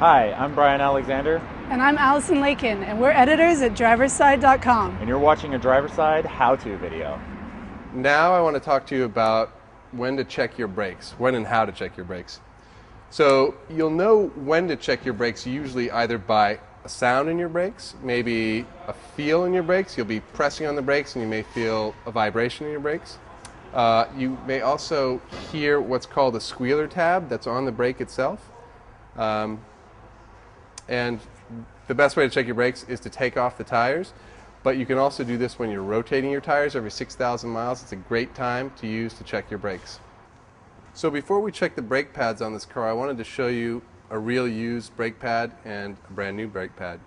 Hi, I'm Brian Alexander, And I'm Allison Lakin, and we're editors at driverside.com. and you're watching a driver's side how-to video. Now I want to talk to you about when to check your brakes, when and how to check your brakes. So you'll know when to check your brakes usually either by a sound in your brakes, maybe a feel in your brakes. You'll be pressing on the brakes and you may feel a vibration in your brakes. You may also hear what's called a squealer tab that's on the brake itself. And the best way to check your brakes is to take off the tires, but you can also do this when you're rotating your tires every 6,000 miles. It's a great time to use to check your brakes. So before we check the brake pads on this car, I wanted to show you a real used brake pad and a brand new brake pad.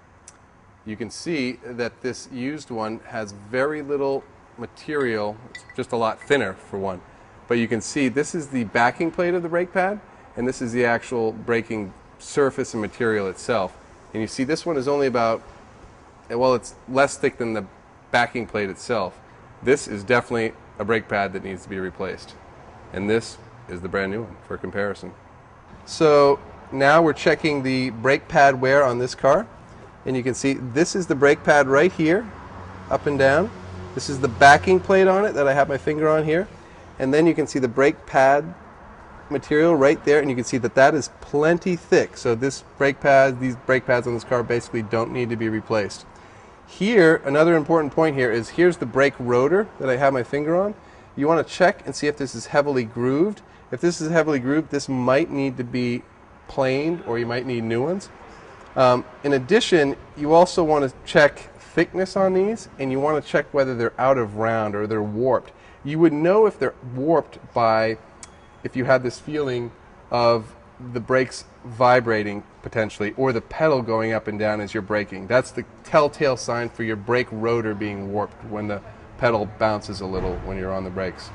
You can see that this used one has very little material, it's just a lot thinner for one. But you can see this is the backing plate of the brake pad, and this is the actual braking surface and material itself. And you see this one is only about, well, it's less thick than the backing plate itself. This is definitely a brake pad that needs to be replaced. And this is the brand new one for comparison. So now we're checking the brake pad wear on this car. And you can see this is the brake pad right here, up and down. This is the backing plate on it that I have my finger on here. And then you can see the brake pad material right there, and you can see that that is plenty thick. So this brake pad, these brake pads on this car basically don't need to be replaced. Here, another important point here is here's the brake rotor that I have my finger on. You want to check and see if this is heavily grooved. If this is heavily grooved, this might need to be planed, or you might need new ones. In addition, you also want to check thickness on these, and you want to check whether they're out of round or they're warped. You would know if they're warped by if you had this feeling of the brakes vibrating potentially, or the pedal going up and down as you're braking. That's the telltale sign for your brake rotor being warped, when the pedal bounces a little when you're on the brakes.